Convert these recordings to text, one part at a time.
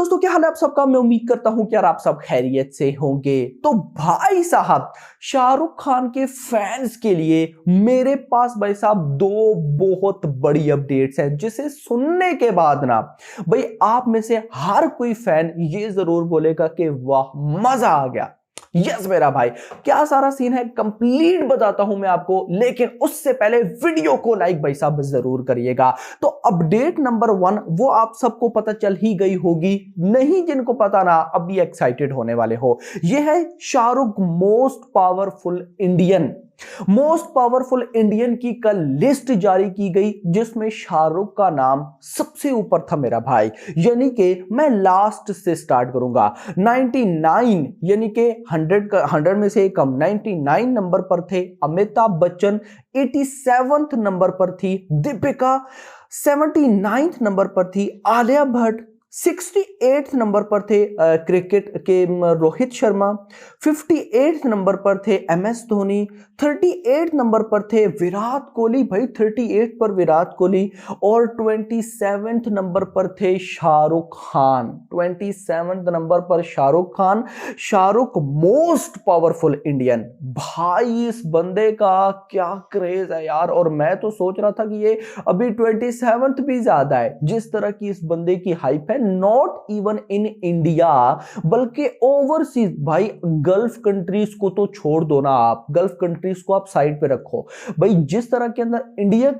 दोस्तों क्या हाल है आप सबका। मैं उम्मीद करता हूं कि यार आप सब खैरियत से होंगे। तो भाई साहब, शाहरुख खान के फैंस के लिए मेरे पास भाई साहब दो बहुत बड़ी अपडेट्स हैं, जिसे सुनने के बाद ना भाई आप में से हर कोई फैन ये जरूर बोलेगा कि वाह मजा आ गया। यस मेरा भाई, क्या सारा सीन है कंप्लीट बताता हूं मैं आपको, लेकिन उससे पहले वीडियो को लाइक भाई साहब जरूर करिएगा। तो अपडेट नंबर 1 वो आप सबको पता चल ही गई होगी, नहीं जिनको पता ना अभी एक्साइटेड होने वाले हो। यह है शाहरुख मोस्ट पावरफुल इंडियन की कल लिस्ट जारी की गई, जिसमें शाहरुख का नाम सबसे ऊपर था मेरा भाई। यानी कि मैं लास्ट से स्टार्ट करूंगा। 99 यानी कि 100 में से कम 99 नंबर पर थे अमिताभ बच्चन, 87वें नंबर पर थी दीपिका, 79वें नंबर पर थी आलिया भट्ट, 68 नंबर पर थे क्रिकेट के रोहित शर्मा, 58 नंबर पर थे MS धोनी, 38 नंबर पर थे विराट कोहली, भाई 38 पर विराट कोहली, और 27 नंबर पर थे शाहरुख खान। 27 नंबर पर Shahrukh Khan. Shahrukh most powerful Indian. भाई इस बंदे का क्या क्रेज है यार। और मैं तो सोच रहा था कि ये अभी 27 भी ज्यादा है। जिस तरह की इस बंदे की हाइप है, नॉट इवन इन इंडिया बल्कि ओवरसीज। भाई गल्फ कंट्रीज को तो छोड़ दो ना, आप गल्फ कंट्रीज को आप साइड पे रखो। भाई जिस तरह के अंदर इंडिया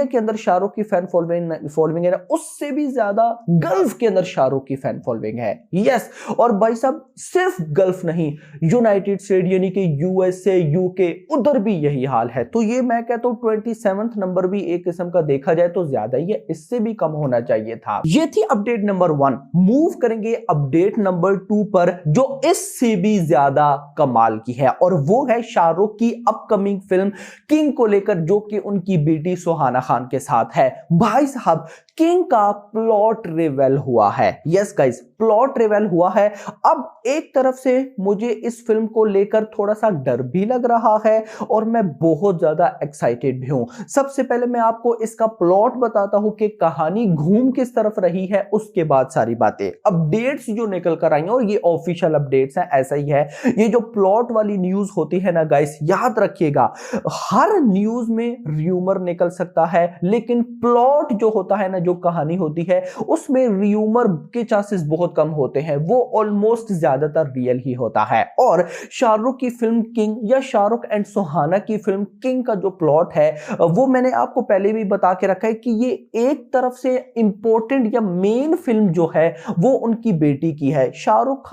के अंदर शाहरुख की फैन फॉलोइंग है ना, उससे भी ज्यादा गल्फ के अंदर शाहरुख की फैन फॉलोइंग है। यस, और भाई साहब सिर्फ गल्फ नहीं, यूनाइटेड स्टेट यानी कि USA UK उधर भी यही हाल है। तो ये मैं कहता हूं 27 नंबर भी एक किस्म का देखा जाए तो ज्यादा ही है, इससे भी कम होना चाहिए था। ये थी अपडेट नंबर 1। मूव करेंगे अपडेट नंबर 2 पर, जो इससे भी ज्यादा कमाल की है, और वो है शाहरुख की अपकमिंग फिल्म किंग को लेकर, जो कि उनकी बेटी सुहाना खान के साथ है। भाई साहब किंग का प्लॉट रिवेल हुआ है। यस गाइस, प्लॉट रिवेल हुआ है। अब एक तरफ से मुझे इस फिल्म को लेकर थोड़ा सा डर भी लग रहा है और मैं बहुत ज्यादा एक्साइटेड भी हूं। सबसे पहले मैं आपको इसका प्लॉट बताता हूं कि कहानी घूम किस तरफ रही है, उसके बाद सारी बातें। अपडेट्स जो निकल कर आई हैं, और ये ऑफिशियल अपडेट्स हैं, ऐसा ही है। ये जो प्लॉट वाली न्यूज होती है ना गाइस, याद रखिएगा हर न्यूज में र्यूमर निकल सकता है, लेकिन प्लॉट जो होता है ना, जो कहानी होती है, उसमें र्यूमर के चांसेस बहुत कम होते हैं। वो ऑलमोस्ट ज्यादातर रियल ही होता है। और शाहरुख की फिल्म किंग या शाहरुख एंड सुहाना की फिल्म किंग का जो प्लॉट है, वो मैंने आपको पहले भी बता के रखा है कि ये एक तरफ से इंपॉर्टेंट या मेन फिल्म जो है वो उनकी बेटी की है। शाहरुख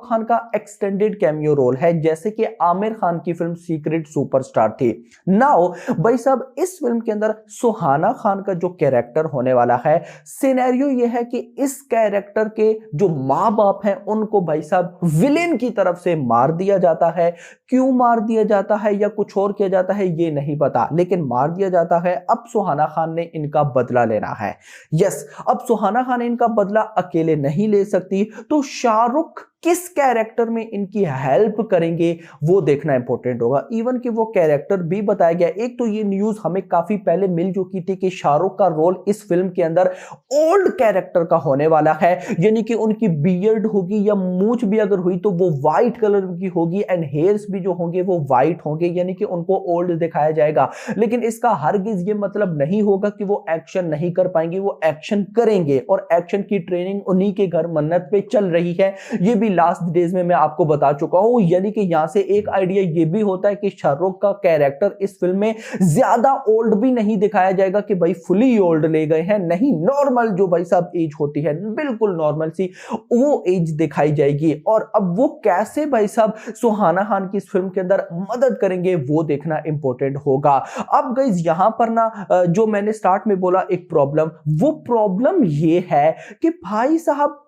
खान का एक्सटेंडेड कैमियो रोल है, जैसे कि आमिर खान की फिल्म सीक्रेट सुपरस्टार थी। नाउ भाई साहब इस फिल्म के अंदर सुहाना खान का जो कैरेक्टर होने वाला है, सिनेरियो ये है कि इस कैरेक्टर के जो मां बाप हैं उनको भाई साहब विलेन की तरफ से मार दिया जाता है। क्यों मार दिया जाता है या कुछ और किया जाता है ये नहीं पता, लेकिन मार दिया जाता है। अब सुहाना खान ने इनका बदला लेना है। यस, अब सुहाना खान इनका बदला अकेले नहीं ले सकती, तो शाहरुख किस कैरेक्टर में इनकी हेल्प करेंगे वो देखना इंपॉर्टेंट होगा। इवन कि वो कैरेक्टर भी बताया गया। एक तो ये न्यूज हमें काफी पहले मिल चुकी थी कि शाहरुख का रोल इस फिल्म के अंदर ओल्ड कैरेक्टर का होने वाला है, यानी कि उनकी बियर्ड होगी या मूंछ भी अगर हुई तो वो व्हाइट कलर की होगी, एंड हेयर्स भी जो होंगे वो व्हाइट होंगे, यानी कि उनको ओल्ड दिखाया जाएगा। लेकिन इसका हरगिज ये मतलब नहीं होगा कि वो एक्शन नहीं कर पाएंगे, वो एक्शन करेंगे, और एक्शन की ट्रेनिंग उन्हीं के घर मन्नत पे चल रही है। ये भी लास्ट डेज में मैं आपको बता चुका हूं। यानी कि यहां से एक आइडिया ये भी होता है कि शाहरुख का कैरेक्टर इस फिल्म में ज्यादा ओल्ड भी नहीं दिखाया जाएगा कि भाई फुली ओल्ड ले गए हैं, नहीं, नॉर्मल जो भाई साहब एज होती है, बिल्कुल नॉर्मल सी वो एज दिखाई जाएगी। और अब वो कैसे भाई साहब सुहाना खान की इस फिल्म के अंदर मदद करेंगे वो देखना इंपॉर्टेंट होगा। अब गाइस यहां पर ना जो मैंने स्टार्ट में बोला एक प्रॉब्लम, वो प्रॉब्लम ये है कि भाई साहब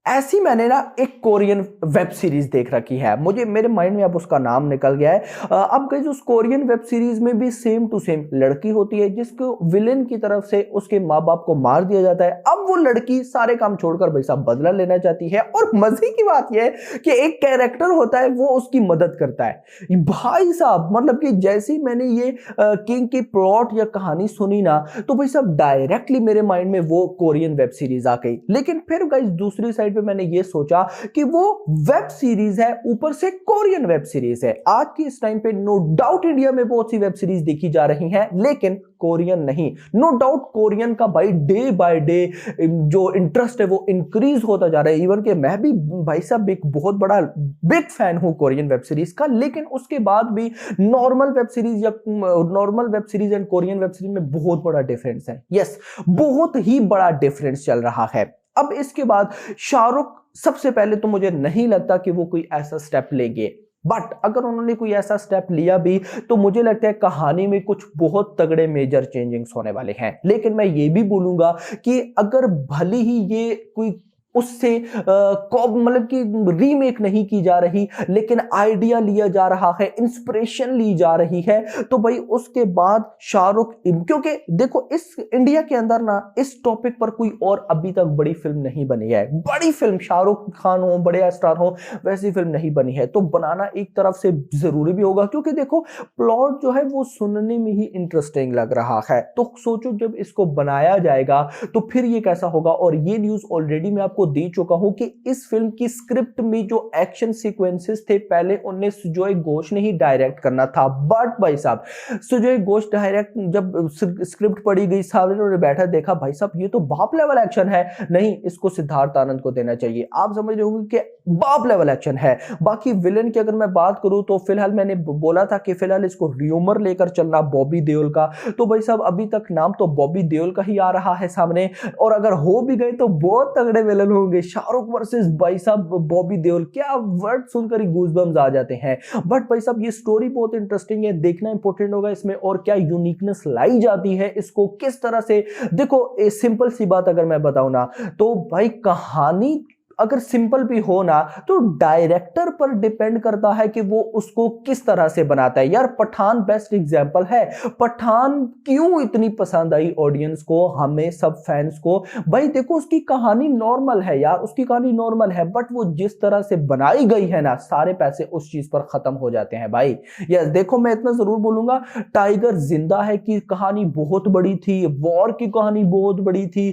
ऐसी मैंने ना एक कोरियन वेब सीरीज देख रखी है, मुझे मेरे माइंड में अब उसका नाम निकल गया है। अब गाइस उस कोरियन वेब सीरीज में भी सेम टू सेम लड़की होती है जिसको विलेन की तरफ से उसके माँ बाप को मार दिया जाता है। अब वो लड़की सारे काम छोड़कर भाई साहब बदला लेना चाहती है, और मजे की बात यह है कि एक कैरेक्टर होता है वो उसकी मदद करता है भाई साहब। मतलब कि जैसे ही मैंने ये किंग की प्लॉट या कहानी सुनी ना, तो भाई साहब डायरेक्टली मेरे माइंड में वो कोरियन वेब सीरीज आ गई। लेकिन फिर गाइस दूसरी साइड पे मैंने ये सोचा कि वो वेब सीरीज है, ऊपर से कोरियन वेब सीरीज है। आज की इस टाइम पे नो डाउट इंडिया में बहुत सी वेब सीरीज देखी जा रही हैं, लेकिन कोरियन नहीं। नो डाउट कोरियन का भाई डे बाय डे जो इंटरेस्ट है वो इंक्रीज होता जा रहा है। इवन कि मैं भी भाई साहब एक बहुत बड़ा बिग फैन हूं कोरियन वेब सीरीज का, लेकिन उसके बाद भी नॉर्मल वेब सीरीज या normal web series and Korean web series में बहुत बड़ा डिफरेंस है। यस, बहुत ही बड़ा डिफरेंस चल रहा है। अब इसके बाद शाहरुख सबसे पहले तो मुझे नहीं लगता कि वो कोई ऐसा स्टेप लेंगे, बट अगर उन्होंने कोई ऐसा स्टेप लिया भी तो मुझे लगता है कहानी में कुछ बहुत तगड़े मेजर चेंजिंग्स होने वाले हैं। लेकिन मैं ये भी बोलूंगा कि अगर भले ही ये कोई उससे मतलब कि रीमेक नहीं की जा रही, लेकिन आइडिया लिया जा रहा है, इंस्पिरेशन ली जा रही है, तो भाई उसके बाद शाहरुख, क्योंकि देखो इस इंडिया के अंदर ना इस टॉपिक पर कोई और अभी तक बड़ी फिल्म नहीं बनी है। बड़ी फिल्म शाहरुख खान हो, बड़े स्टार हो, वैसी फिल्म नहीं बनी है। तो बनाना एक तरफ से जरूरी भी होगा, क्योंकि देखो प्लॉट जो है वो सुनने में ही इंटरेस्टिंग लग रहा है। तो सोचो जब इसको बनाया जाएगा तो फिर ये कैसा होगा। और ये न्यूज ऑलरेडी मैं आपको दे चुका हूं कि इस फिल्म की स्क्रिप्ट में जो एक्शन सीक्वेंसेस थे पहले उन्हें सुजॉय घोष ने ही डायरेक्ट करना था। बट भाई साहब सुजॉय घोष डायरेक्ट जब स्क्रिप्ट पढ़ी गई, सामने बैठा देखा भाई साहब ये तो बाप लेवल एक्शन है, नहीं इसको सिद्धार्थ आनंद को देना चाहिए। आप समझ रहे होंगे कि बाप लेवल एक्शन है। बाकी विलन की अगर मैं बात करूं तो फिलहाल मैंने बोला था कि फिलहाल इसको र्यूमर लेकर चलना बॉबी देओल का, तो भाई साहब अभी तक नाम तो बॉबी देओल का ही आ रहा है सामने। और अगर हो भी गए तो बहुत तगड़े विलन होंगे, शाहरुख वर्सेस भाई साहब बॉबी देओल। क्या वर्ड सुनकर ही गूज़बम्स आ जाते हैं। बट भाई साहब ये स्टोरी बहुत इंटरेस्टिंग है, देखना इंपॉर्टेंट होगा इसमें और क्या यूनिकनेस लाई जाती है, इसको किस तरह से। देखो सिंपल सी बात अगर मैं बताऊं ना, तो भाई कहानी अगर सिंपल भी हो ना तो डायरेक्टर पर डिपेंड करता है कि वो उसको किस तरह से बनाता है। यार पठान बेस्ट एग्जांपल है। पठान क्यों इतनी पसंद आई ऑडियंस को, हमें सब फैंस को। भाई देखो उसकी कहानी नॉर्मल है यार, उसकी कहानी नॉर्मल है, बट वो जिस तरह से बनाई गई है ना, सारे पैसे उस चीज पर खत्म हो जाते हैं भाई। यस देखो मैं इतना जरूर बोलूंगा, टाइगर जिंदा है की कहानी बहुत बड़ी थी, वॉर की कहानी बहुत बड़ी थी,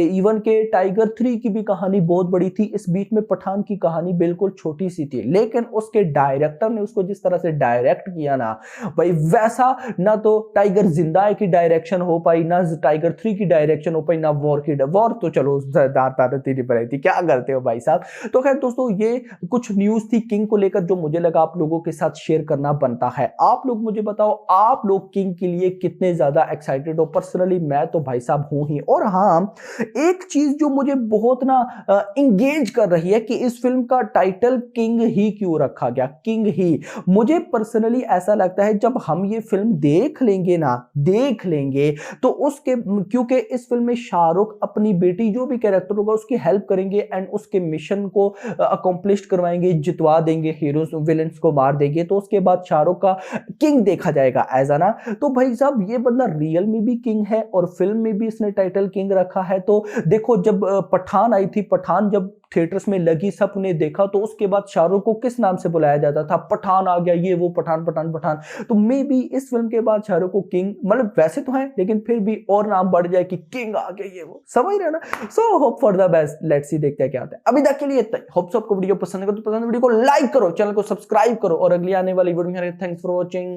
इवन के टाइगर 3 की भी कहानी बहुत बड़ी थी। इस बीच में पठान की कहानी बिल्कुल छोटी सी थी, लेकिन उसके डायरेक्टर ने उसको जिस तरह से डायरेक्ट किया ना भाई, वैसा ना तो टाइगर जिंदा की डायरेक्शन हो पाई, ना टाइगर 3 की डायरेक्शन हो पाई, ना वॉर की। वॉर तो चलो बनाई थी, क्या करते हो भाई साहब। तो खैर दोस्तों ये कुछ न्यूज थी किंग को लेकर जो मुझे लगा आप लोगों के साथ शेयर करना बनता है। आप लोग मुझे बताओ आप लोग किंग के लिए कितने ज्यादा एक्साइटेड हो। पर्सनली मैं तो भाई साहब हूं ही। और हाँ एक चीज जो मुझे बहुत ना इंगेज कर रही है कि इस फिल्म का टाइटल किंग ही क्यों रखा गया, किंग ही। मुझे पर्सनली ऐसा लगता है जब हम ये फिल्म देख लेंगे ना, देख लेंगे तो उसके, क्योंकि इस फिल्म में शाहरुख अपनी बेटी जो भी कैरेक्टर होगा उसकी हेल्प करेंगे एंड उसके मिशन को अकॉम्प्लिश करवाएंगे, जितवा देंगे, हीरोज विलेंस को मार देंगे, तो उसके बाद शाहरुख का किंग देखा जाएगा ऐसा ना। तो भाई साहब ये बंदा रियल में भी किंग है और फिल्म में भी इसने टाइटल किंग रखा है। तो देखो जब पठान आई थी, पठान जब थिएटर्स में लगी सबने देखा, तो उसके बाद शाहरुख को किस नाम से बुलाया जाता था, पठान आ गया, ये वो पठान पठान पठान। तो मे बी इस फिल्म के बाद शाहरुख को किंग, मतलब वैसे तो है लेकिन फिर भी और नाम बढ़ जाए कि किंग आ गया, ये वो समझ रहे ना। So hope for the best, let's see देखते हैं क्या होता है। अभी तक के लिए इतना ही। होप सो आपको वीडियो पसंद है तो पसंद वीडियो को लाइक करो, चैनल को सब्सक्राइब करो और अगली आने वाली वीडियो में। Thanks for watching.